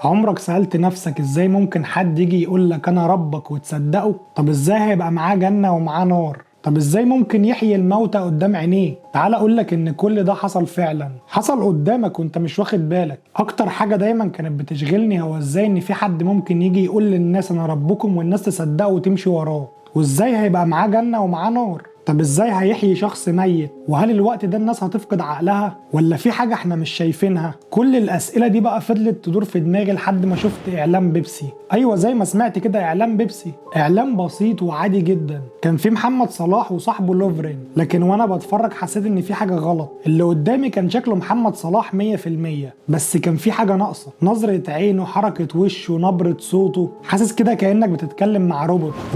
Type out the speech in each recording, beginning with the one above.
عمرك سألت نفسك ازاي ممكن حد يجي يقول لك انا ربك وتصدقه؟ طب ازاي هيبقى معاه جنة ومعاه نار؟ طب ازاي ممكن يحيي الموتى قدام عينيه؟ تعال اقول لك ان كل ده حصل فعلا، حصل قدامك وانت مش واخد بالك. اكتر حاجة دايما كانت بتشغلني هو ازاي ان في حد ممكن يجي يقول للناس انا ربكم والناس تصدقه وتمشي وراه، وازاي هيبقى معاه جنة ومعاه نار. طب ازاي هيحيي شخص ميت؟ وهل الوقت ده الناس هتفقد عقلها ولا في حاجة احنا مش شايفينها؟ كل الاسئلة دي بقى فضلت تدور في دماغي لحد ما شفت اعلان بيبسي. ايوه زي ما سمعت كده، اعلان بيبسي. اعلان بسيط وعادي جدا، كان في محمد صلاح وصاحبه لوفرين، لكن وانا بتفرج حسيت ان في حاجة غلط. اللي قدامي كان شكله محمد صلاح 100%، بس كان في حاجة ناقصة. نظرة عينه، حركة وشه، نبرة صوته، حاسس كده كأنك بتتكلم مع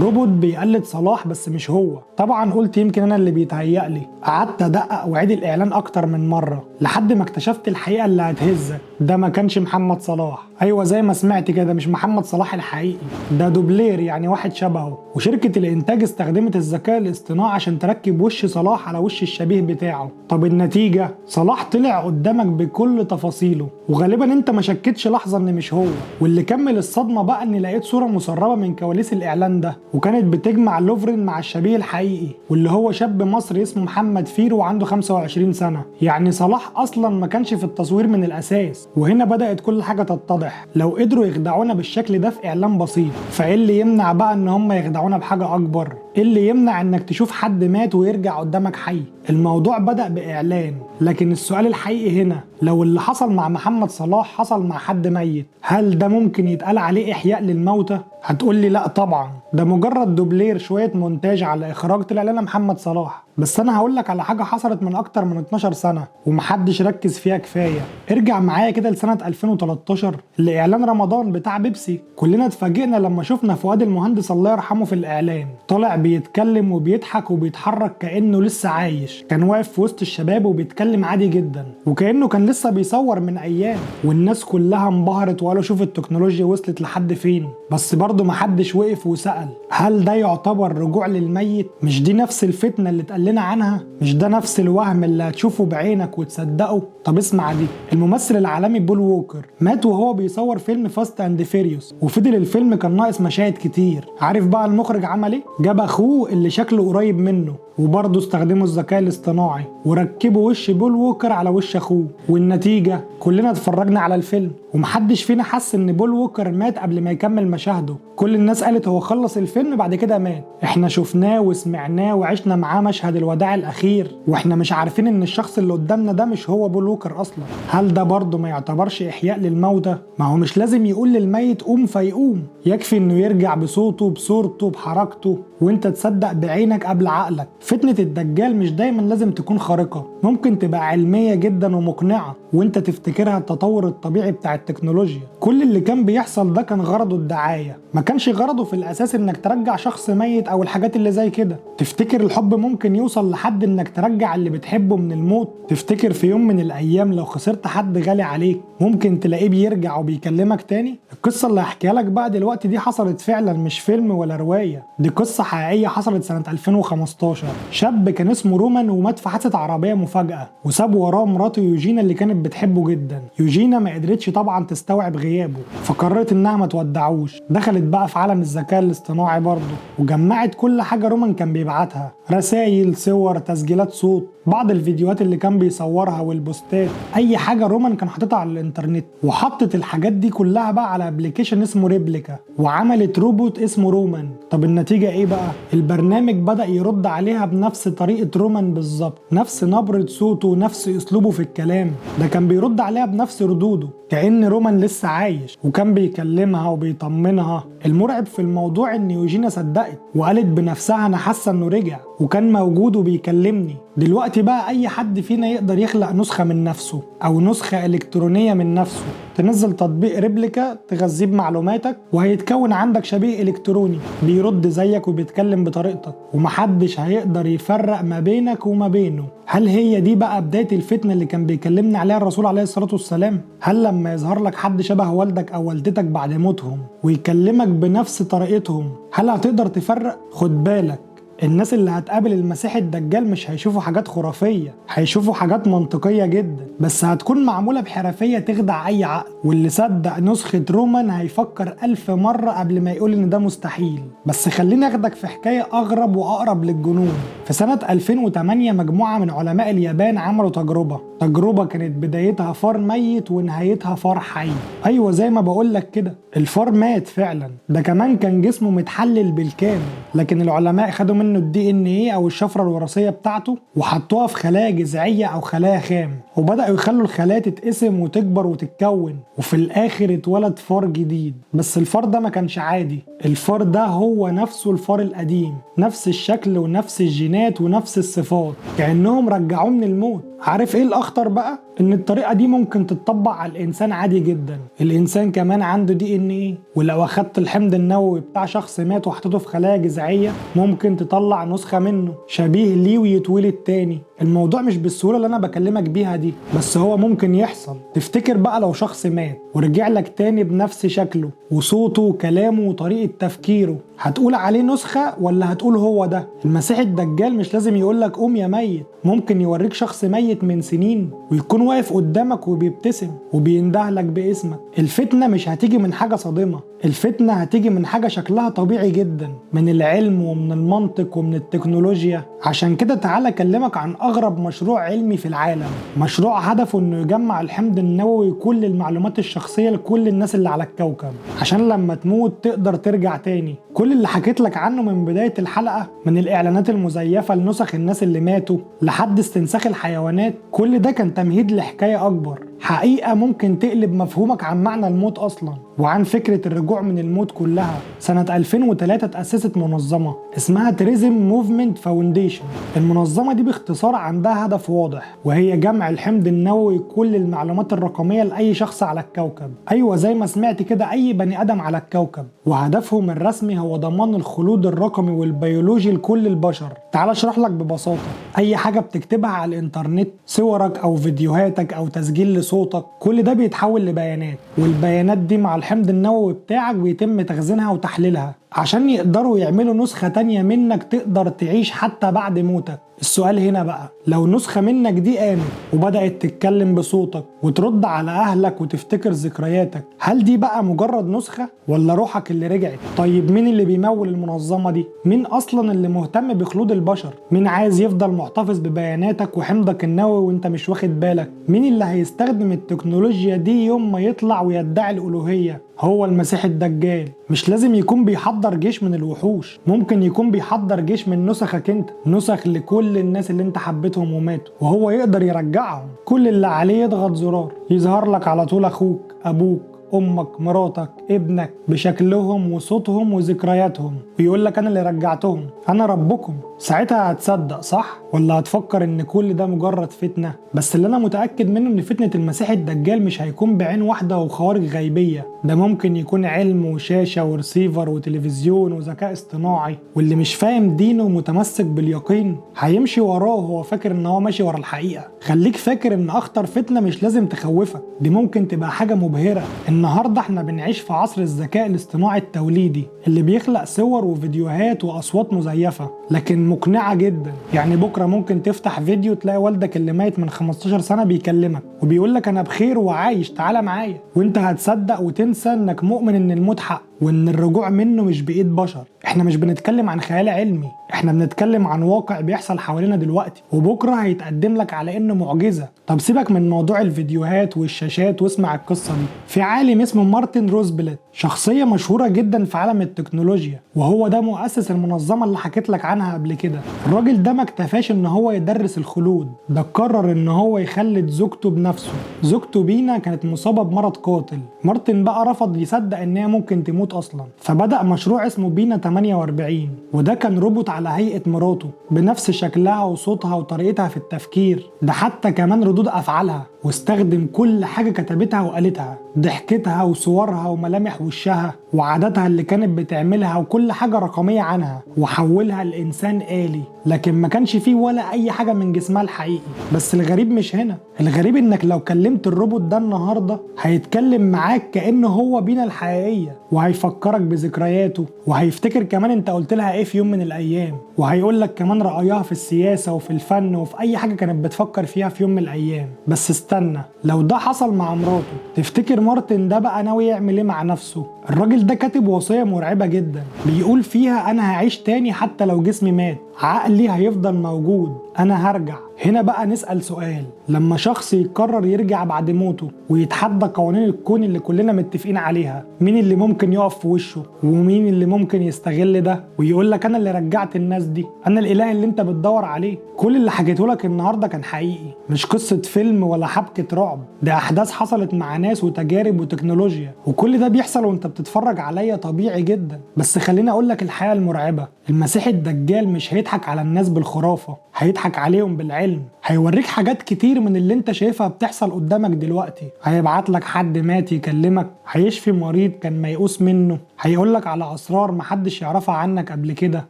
روبوت بيقلد صلاح بس مش هو. طبعا قلت يمكن انا اللي بيتهيألي. قعدت ادقق واعيد الاعلان اكتر من مره لحد ما اكتشفت الحقيقه اللي هتهزك. ده ما كانش محمد صلاح. ايوه زي ما سمعت كده، مش محمد صلاح الحقيقي، ده دوبلير، يعني واحد شبهه. وشركه الانتاج استخدمت الذكاء الاصطناعي عشان تركب وش صلاح على وش الشبيه بتاعه. طب النتيجه، صلاح طلع قدامك بكل تفاصيله، وغالبا انت ما شكتش لحظه ان مش هو. واللي كمل الصدمه بقى اني لقيت صوره مسربه من كواليس الاعلان ده، وكانت بتجمع لوفرين مع الشبيه الحقيقي، واللي هو شاب مصري اسمه محمد فيرو وعنده 25 سنة. يعني صلاح أصلا ما كانش في التصوير من الأساس. وهنا بدأت كل حاجة تتضح. لو قدروا يخدعونا بالشكل ده في إعلان بسيط، فإيه اللي يمنع بقى إن هم يخدعونا بحاجة أكبر؟ إيه اللي يمنع إنك تشوف حد مات ويرجع قدامك حي؟ الموضوع بدأ بإعلان، لكن السؤال الحقيقي هنا، لو اللي حصل مع محمد صلاح حصل مع حد ميت، هل ده ممكن يتقال عليه إحياء للموتى؟ هتقولي لا طبعا، ده مجرد دوبلير، شوية مونتاج على إخراج طلع لنا محمد صلاح. بس أنا هقولك على حاجة حصلت من أكتر من 12 سنة ومحدش ركز فيها كفاية. ارجع معايا كده لسنة 2013 لإعلان رمضان بتاع بيبسي. كلنا اتفاجئنا لما شفنا فؤاد المهندس الله يرحمه في الإعلان طالع بيتكلم وبيضحك وبيتحرك كأنه لسه عايش. كان واقف في وسط الشباب وبيتكلم عادي جدا وكأنه كان لسه بيصور من أيام، والناس كلها انبهرت وقالوا شوف التكنولوجيا وصلت لحد فين. بس برضه محدش وقف وسأل هل ده يعتبر رجوع للميت؟ مش دي نفس الفتنة اللي اتقال لنا عنها؟ مش ده نفس الوهم اللي هتشوفه بعينك وتصدقه؟ طب اسمع دي، الممثل العالمي بول ووكر مات وهو بيصور فيلم فاست اند فيريوس، وفضل الفيلم كان ناقص مشاهد كتير. عارف بقى المخرج عمل ايه؟ جاب اخوه اللي شكله قريب منه، وبرضه استخدموا الذكاء الاصطناعي وركبوا وش بول ووكر على وش اخوه. والنتيجة كلنا اتفرجنا على الفيلم ومحدش فينا حس ان بول ووكر مات قبل ما يكمل مشاهده. كل الناس قالت هو خلص الفيلم بعد كده مات. احنا شفناه وسمعناه وعشنا معاه مشهد الوداع الاخير واحنا مش عارفين ان الشخص اللي قدامنا ده مش هو بول ووكر اصلا. هل ده برضه ما يعتبرش احياء للموتى؟ ما هو مش لازم يقول للميت قوم فيقوم، يكفي انه يرجع بصوته بصورته بحركته وانت تصدق بعينك قبل عقلك. فتنة الدجال مش دايما لازم تكون خارقة، ممكن تبقى علمية جدا ومقنعة وانت تفتكرها التطور الطبيعي بتاع التكنولوجيا. كل اللي كان بيحصل ده كان غرضه الدعاية، ما كانش غرضه في الاساس انك ترجع شخص ميت او الحاجات اللي زي كده. تفتكر الحب ممكن يوصل لحد انك ترجع اللي بتحبه من الموت؟ تفتكر في يوم من الايام لو خسرت حد غالي عليك ممكن تلاقيه بيرجع وبيكلمك تاني؟ القصة اللي هحكيها لك بقى دلوقتي دي حصلت فعلا، مش فيلم ولا رواية، دي قصة حقيقية حصلت سنة 2015. شاب كان اسمه رومان ومات في حادثة عربية مفاجأة، وساب وراه مراته يوجينا اللي كانت بتحبه جدا. يوجينا ما قدرتش طبعا تستوعب غيابه، فقررت انها ما تودعوش. دخلت بقى في عالم الذكاء الاصطناعي برضه وجمعت كل حاجة رومان كان بيبعتها، رسائل، صور، تسجيلات صوت، بعض الفيديوهات اللي كان بيصورها والبوستات، اي حاجة رومان كان حاططها على الانترنت. وحطت الحاجات دي كلها بقى على ابلكيشن اسمه ريبليكا وعملت روبوت اسمه رومان. طب النتيجة ايه بقى؟ البرنامج بدأ يرد عليها بنفس طريقة رومان بالظبط، نفس نبرة صوته، نفس اسلوبه في الكلام. ده كان بيرد عليها بنفس ردوده كأن رومان لسه عايش، وكان بيكلمها وبيطمنها. المرعب في الموضوع ان يوجينا صدقت وقالت بنفسها انا حاسة انه رجع وكان موجود وبيكلمني. دلوقتي بقى اي حد فينا يقدر يخلق نسخة من نفسه او نسخة الكترونية من نفسه. تنزل تطبيق ريبليكا تغذيه بمعلوماتك وهيتكون عندك شبيه الكتروني بيرد زيك وبيتكلم بطريقتك، ومحدش هيقدر يفرق ما بينك وما بينه. هل هي دي بقى بداية الفتنة اللي كان بيكلمنا عليها الرسول عليه الصلاة والسلام؟ هل لما يظهر لك حد شبه والدك او والدتك بعد موتهم ويكلمك بنفس طريقتهم هل هتقدر تفرق؟ خد بالك، الناس اللي هتقابل المسيح الدجال مش هيشوفوا حاجات خرافية، هيشوفوا حاجات منطقية جدا، بس هتكون معمولة بحرفية تخدع أي عقل. واللي صدق نسخة رومان هيفكر 1000 مرة قبل ما يقول إن ده مستحيل. بس خليني أخدك في حكاية أغرب وأقرب للجنون. في سنة 2008 مجموعة من علماء اليابان عملوا تجربة كانت بدايتها فار ميت ونهايتها فار حي. أيوة زي ما بقولك كده، الفار مات فعلا، ده كمان كان جسمه متحلل بالكامل. لكن العلماء خدوا منه الدي ان ايه او الشفرة الوراثية بتاعته وحطوها في خلايا جذعية او خلايا خام، وبدأوا يخلوا الخلايا تتقسم وتكبر وتتكون، وفي الاخر اتولد فار جديد. بس الفار ده ما كانش عادي، الفار ده هو نفسه الفار القديم، نفس الشكل ونفس الجينات ونفس الصفات، كأنهم رجعوه من الموت. عارف ايه الاخطر بقى؟ ان الطريقة دي ممكن تتطبق على الانسان عادي جدا. الانسان كمان عنده دي ان ايه، ولو اخدت الحمض النووي بتاع شخص مات وحطيته في خلايا جذعية ممكن تطلع نسخة منه شبيه ليه ويتولد تاني. الموضوع مش بالسهولة اللي انا بكلمك بيها دي، بس هو ممكن يحصل. تفتكر بقى لو شخص مات ورجع لك تاني بنفس شكله وصوته وكلامه وطريقة تفكيره، هتقول عليه نسخة ولا هتقول هو ده؟ المسيح الدجال مش لازم يقولك قوم يا ميت، ممكن يوريك شخص ميت من سنين ويكون واقف قدامك وبيبتسم وبيندهلك باسمك. الفتنة مش هتيجي من حاجة صادمة، الفتنة هتيجي من حاجة شكلها طبيعي جدا، من العلم ومن المنطق ومن التكنولوجيا. عشان كده تعالى اكلمك عن اغرب مشروع علمي في العالم، مشروع هدفه انه يجمع الحمض النووي كل المعلومات الشخصية لكل الناس اللي على الكوكب، عشان لما تموت تقدر ترجع تاني. كل اللي حكيت لك عنه من بداية الحلقة، من الاعلانات المزيفة لنسخ الناس اللي ماتوا لحد استنساخ الحيوانات، كل ده كان تمهيد لحكاية اكبر، حقيقة ممكن تقلب مفهومك عن معنى الموت أصلا وعن فكرة الرجوع من الموت كلها. سنة 2003 تأسست منظمة اسمها تريزم موفمنت فاونديشن. المنظمة دي باختصار عندها هدف واضح، وهي جمع الحمض النووي كل المعلومات الرقمية لأي شخص على الكوكب. أيوة زي ما سمعت كده، أي بني آدم على الكوكب. وهدفهم الرسمي هو ضمان الخلود الرقمي والبيولوجي لكل البشر. تعال أشرح لك ببساطة. أي حاجة بتكتبها على الإنترنت، صورك أو فيديوهاتك أو تسجيل صوتك، كل ده بيتحول لبيانات، والبيانات دي مع الحمض النووي بتاعك بيتم تخزينها وتحليلها عشان يقدروا يعملوا نسخة تانية منك تقدر تعيش حتى بعد موتك. السؤال هنا بقى، لو نسخة منك دي قامت وبدأت تتكلم بصوتك وترد على أهلك وتفتكر ذكرياتك، هل دي بقى مجرد نسخة ولا روحك اللي رجعت؟ طيب مين اللي بيمول المنظمة دي؟ مين أصلا اللي مهتم بخلود البشر؟ مين عايز يفضل محتفظ ببياناتك وحمضك النووي وانت مش واخد بالك؟ مين اللي هيستخدم التكنولوجيا دي يوم ما يطلع ويدعي الألوهية؟ هو المسيح الدجال. مش لازم يكون بيحضر جيش من الوحوش، ممكن يكون بيحضر جيش من نسخك انت، نسخ لكل الناس اللي انت حبيتهم وماتوا، وهو يقدر يرجعهم. كل اللي عليه يضغط زرار يظهر لك على طول اخوك، ابوك، امك، مراتك، ابنك بشكلهم وصوتهم وذكرياتهم، ويقول لك انا اللي رجعتهم، انا ربكم. ساعتها هتصدق صح ولا هتفكر ان كل ده مجرد فتنة؟ بس اللي انا متأكد منه ان فتنة المسيح الدجال مش هيكون بعين واحدة وخوارق غيبية، ده ممكن يكون علم وشاشة ورسيفر وتلفزيون وذكاء اصطناعي. واللي مش فاهم دينه ومتمسك باليقين هيمشي وراه وهو فاكر ان هو ماشي ورا الحقيقة. خليك فاكر ان اخطر فتنة مش لازم تخوفك، دي ممكن تبقى حاجة مبهرة. النهاردة احنا بنعيش في عصر الذكاء الاصطناعي التوليدي اللي بيخلق صور وفيديوهات واصوات مزيفة لكن مقنعة جدا. يعني بكرة ممكن تفتح فيديو تلاقي والدك اللي ميت من 15 سنة بيكلمك وبيقولك انا بخير وعايش تعالى معايا، وانت هتصدق وتنسى انك مؤمن ان الموت حق وان الرجوع منه مش بايد بشر. احنا مش بنتكلم عن خيال علمي، احنا بنتكلم عن واقع بيحصل حوالينا دلوقتي وبكرة هيتقدم لك على انه معجزة. طب سيبك من موضوع الفيديوهات والشاشات واسمع القصة دي. في عالم اسمه مارتن روزبلت، شخصية مشهورة جدا في عالم التكنولوجيا، وهو ده مؤسس المنظمة اللي حكيت لك عنها قبل كده. الراجل ده ما اكتفاش ان هو يدرس الخلود، ده قرر ان هو يخلد زوجته بنفسه. زوجته بينا كانت مصابة بمرض قاتل، مارتن بقى رفض يصدق ان هي ممكن تموت اصلا، فبدأ مشروع اسمه بينا 48، وده كان روبوت على هيئة مراته بنفس شكلها وصوتها وطريقتها في التفكير، ده حتى كمان ردود افعالها. واستخدم كل حاجة كتبتها وقالتها، ضحكتها وصورها وملامح وشها وعاداتها اللي كانت بتعملها وكل حاجة رقمية عنها، وحولها لإنسان آلي، لكن ما كانش فيه ولا أي حاجة من جسمها الحقيقي. بس الغريب مش هنا، الغريب إنك لو كلمت الروبوت ده النهاردة هيتكلم معاك كأنه هو بينا الحقيقية، وهيفكرك بذكرياته، وهيفتكر كمان انت قلت لها ايه في يوم من الأيام، وهيقول لك كمان رأيها في السياسة وفي الفن وفي أي حاجة كانت بتفكر فيها في يوم من الأيام. بس استنى، لو ده حصل مع مراته تفتكر مارتن ده بقى ناوي يعمل ايه مع نفسه؟ الراجل ده كاتب وصية مرعبة جدا، بيقول فيها أنا هعيش تاني حتى لو جسمي مات، عقلي هيفضل موجود، أنا هرجع. هنا بقى نسأل سؤال، لما شخص يقرر يرجع بعد موته ويتحدى قوانين الكون اللي كلنا متفقين عليها، مين اللي ممكن يقف في وشه؟ ومين اللي ممكن يستغل ده ويقول لك أنا اللي رجعت الناس دي، أنا الإله اللي أنت بتدور عليه؟ كل اللي حكيته لك النهاردة كان حقيقي، مش قصة فيلم ولا حبكة رعب، ده أحداث حصلت مع ناس وتجارب وتكنولوجيا، وكل ده بيحصل وأنت بتتفرج عليا طبيعي جدا. بس خليني أقول لك الحقيقة المرعبة، المسيح الدجال مش هيضحك على الناس بالخرافة، هيضحك عليهم بالعلم، هيوريك حاجات كتير من اللي انت شايفها بتحصل قدامك دلوقتي، هيبعت لك حد مات يكلمك، هيشفي مريض كان ميؤوس منه، هيقولك على أسرار محدش يعرفها عنك قبل كده،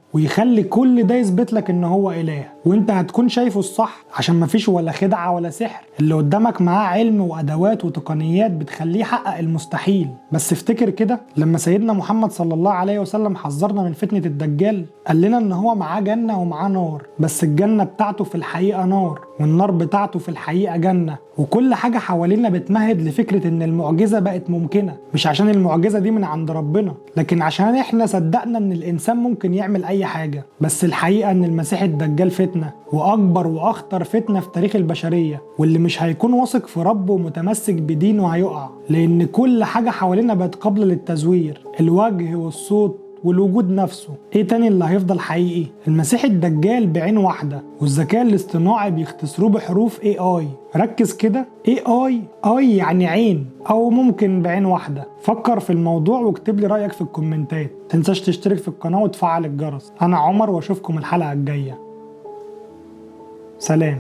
ويخلي كل ده يثبت لك ان هو إله، وانت هتكون شايفه الصح عشان مفيش ولا خدعة ولا سحر، اللي قدامك معاه علم وأدوات وتقنيات بتخليه يحقق المستحيل. بس افتكر كده، لما سيدنا محمد صلى الله عليه وسلم حذرنا من فتنة الدجال، قال لنا ان هو معاه جنة ومعاه نار، بس الجنة بتاعته في الحقيقة نار، والنار بتاعته في الحقيقة جنة، وكل حاجة حوالينا بتمهد لفكرة ان المعجزة بقت ممكنة، مش عشان المعجزة دي من عند ربنا، لكن عشان احنا صدقنا ان الانسان ممكن يعمل اي حاجة. بس الحقيقة ان المسيح الدجال فتنة، واكبر واخطر فتنة في تاريخ البشرية، واللي مش هيكون واثق في ربه ومتمسك بدينه هيقع، لان كل حاجة حوالينا بقت قابلة للتزوير، الوجه والصوت والوجود نفسه. ايه تاني اللي هيفضل حقيقي؟ المسيح الدجال بعين واحدة، والذكاء الاصطناعي بيختصروه بحروف AI. ركز كده، AI يعني عين، او ممكن بعين واحدة. فكر في الموضوع واكتب لي رأيك في الكومنتات، تنساش تشترك في القناة وتفعل الجرس. انا عمر واشوفكم الحلقة الجاية، سلام.